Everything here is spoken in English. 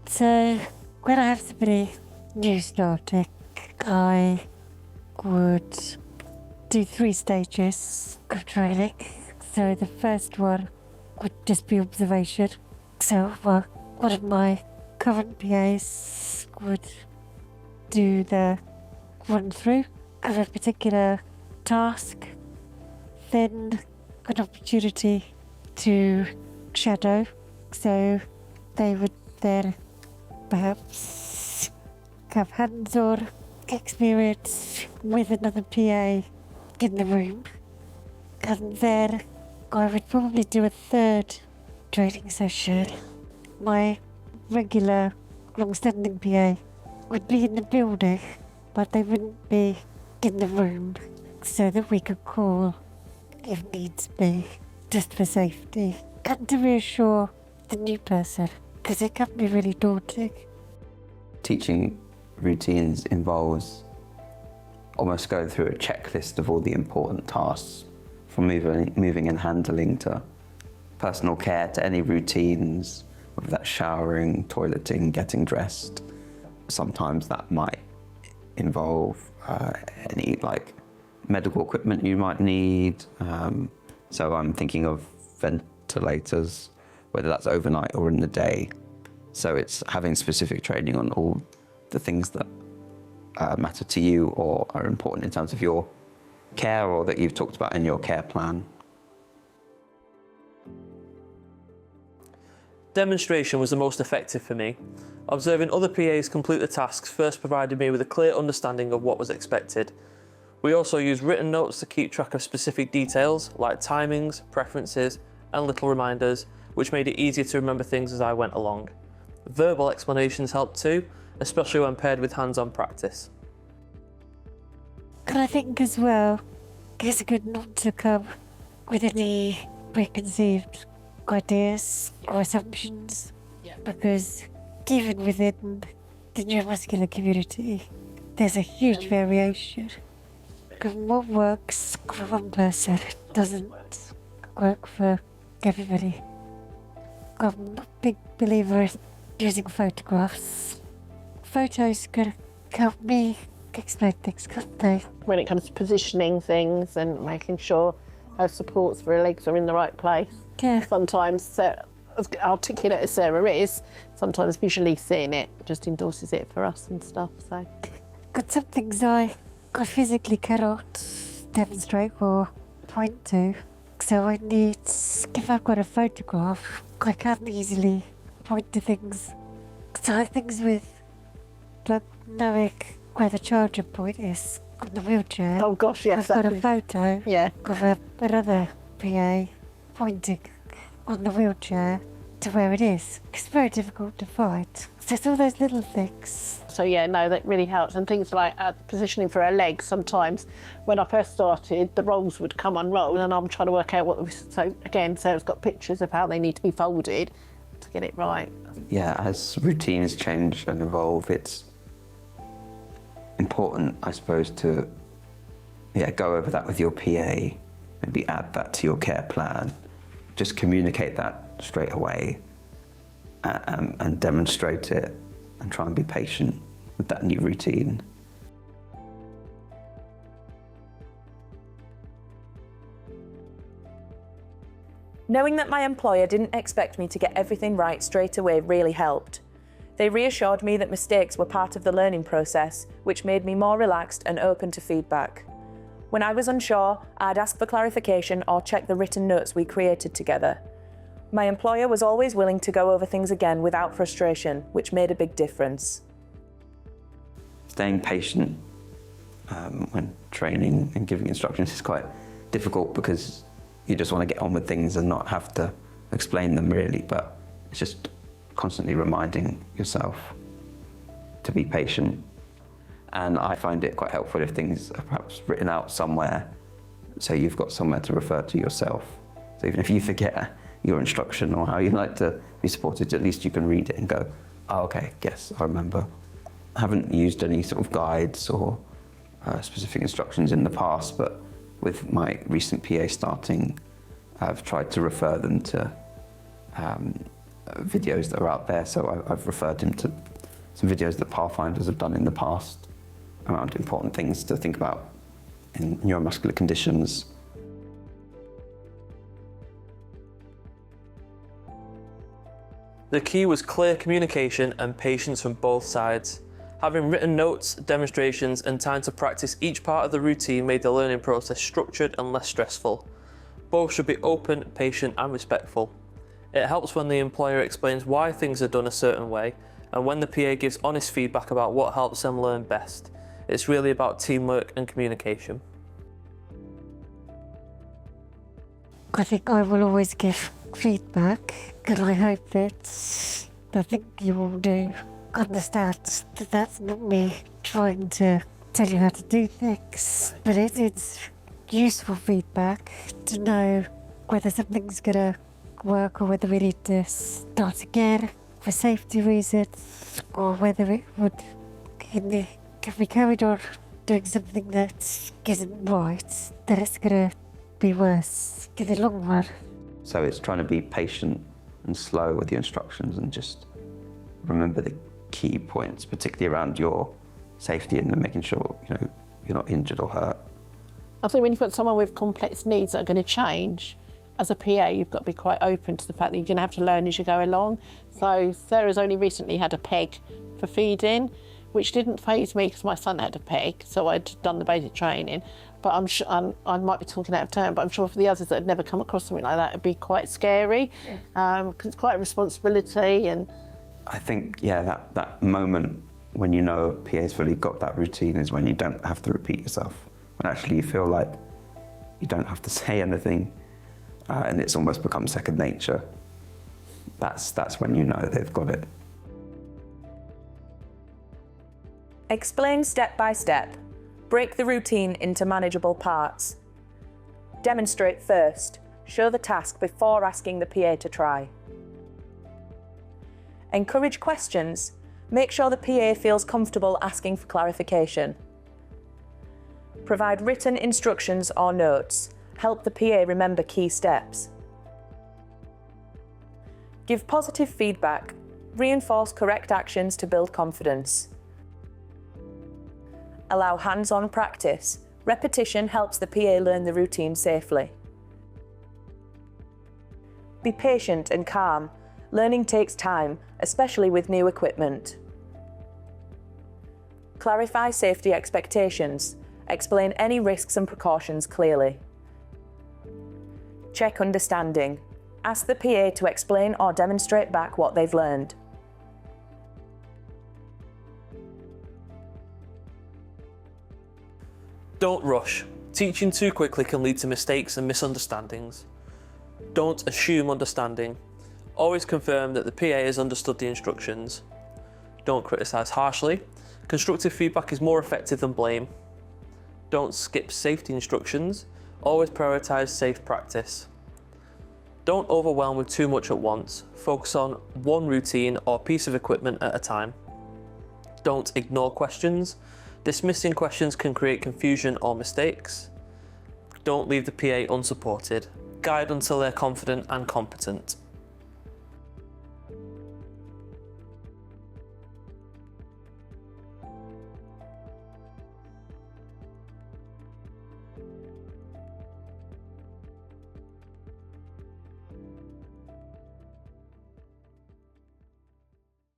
So when I have somebody new starting, I would do 3 stages of training. So the first one would just be observation. So one of my current PAs would do the run through of a particular task, then an opportunity to shadow. So they would then perhaps have hands-on experience with another PA in the room. And then I would probably do a 3rd training session. My regular long-standing PA would be in the building, but they wouldn't be in the room, so that we could call if needs be, just for safety and to reassure the new person, because it can be really daunting. Teaching routines involves almost going through a checklist of all the important tasks, from moving and handling to personal care to any routines, whether that's showering, toileting, getting dressed. Sometimes that might involve any medical equipment you might need. So I'm thinking of ventilators, whether that's overnight or in the day. So it's having specific training on all the things that matter to you or are important in terms of your care or that you've talked about in your care plan. Demonstration was the most effective for me. Observing other PAs complete the tasks first provided me with a clear understanding of what was expected. We also used written notes to keep track of specific details like timings, preferences and little reminders, which made it easier to remember things as I went along. Verbal explanations helped too, especially when paired with hands-on practice. And I think as well, it's good not to come with any preconceived ideas or assumptions, because even within the neuromuscular community, there's a huge variation. And what works for one person doesn't work for everybody. I'm a big believer in using photographs. Photos can help me explain things, can't they? When it comes to positioning things and making sure our supports for her legs are in the right place. Yeah. Sometimes, as articulate as Sarah is, sometimes visually seeing it just endorses it for us and stuff. So, Got some things I physically cannot demonstrate or point to. So I need, if I've got a photograph, I can easily point to things. So things with, like, knowing where the charger point is on the wheelchair. oh gosh, yes. I've got a photo Yeah. of another PA pointing on the wheelchair to where it is. It's very difficult to find. So it's all those little things. So yeah, no, that really helps. And things like positioning for her legs, sometimes when I first started, the rolls would come unrolled and I'm trying to work out what, so again, Sarah's got pictures of how they need to be folded to get it right. Yeah, as routines change and evolve, it's important, I suppose, to go over that with your PA, maybe add that to your care plan. Just communicate that straight away and demonstrate it and try and be patient with that new routine. Knowing that my employer didn't expect me to get everything right straight away really helped. They reassured me that mistakes were part of the learning process, which made me more relaxed and open to feedback. When I was unsure, I'd ask for clarification or check the written notes we created together. My employer was always willing to go over things again without frustration, which made a big difference. Staying patient when training and giving instructions is quite difficult because you just want to get on with things and not have to explain them really, but it's just constantly reminding yourself to be patient. And I find it quite helpful if things are perhaps written out somewhere, so you've got somewhere to refer to yourself. So even if you forget your instruction or how you like to be supported, at least you can read it and go, oh, okay, yes, I remember. I haven't used any sort of guides or specific instructions in the past, but with my recent PA starting, I've tried to refer them to videos that are out there. So I've referred him to some videos that Pathfinders have done in the past around important things to think about in neuromuscular conditions. The key was clear communication and patience from both sides. Having written notes, demonstrations and time to practice each part of the routine made the learning process structured and less stressful. Both should be open, patient and respectful. It helps when the employer explains why things are done a certain way and when the PA gives honest feedback about what helps them learn best. It's really about teamwork and communication. I think I will always give feedback, and I hope that I think you all do understand that that's not me trying to tell you how to do things, but it's useful feedback to know whether something's gonna work or whether we need to start again for safety reasons, or whether it would, if we carried on doing something that isn't right, then it's gonna be worse in the long run. So it's trying to be patient and slow with your instructions and just remember the key points, particularly around your safety and making sure you're not injured or hurt. I think when you've got someone with complex needs that are going to change, as a PA, you've got to be quite open to the fact that you're going to have to learn as you go along. So Sarah's only recently had a peg for feeding, which didn't faze me because my son had a peg, so I'd done the basic training. But I'm sure I might be talking out of turn, but I'm sure for the others that had never come across something like that, it'd be quite scary, because it's quite a responsibility. And I think, yeah, that moment when you know a PA's really got that routine is when you don't have to repeat yourself, when actually you feel like you don't have to say anything, and it's almost become second nature. That's when you know they've got it. Explain step by step. Break the routine into manageable parts. Demonstrate first. Show the task before asking the PA to try. Encourage questions. Make sure the PA feels comfortable asking for clarification. Provide written instructions or notes. Help the PA remember key steps. Give positive feedback. Reinforce correct actions to build confidence. Allow hands-on practice. Repetition helps the PA learn the routine safely. Be patient and calm. Learning takes time, especially with new equipment. Clarify safety expectations. Explain any risks and precautions clearly. Check understanding. Ask the PA to explain or demonstrate back what they've learned. Don't rush. Teaching too quickly can lead to mistakes and misunderstandings. Don't assume understanding. Always confirm that the PA has understood the instructions. Don't criticise harshly. Constructive feedback is more effective than blame. Don't skip safety instructions. Always prioritise safe practice. Don't overwhelm with too much at once. Focus on one routine or piece of equipment at a time. Don't ignore questions. Dismissing questions can create confusion or mistakes. Don't leave the PA unsupported. Guide until they're confident and competent.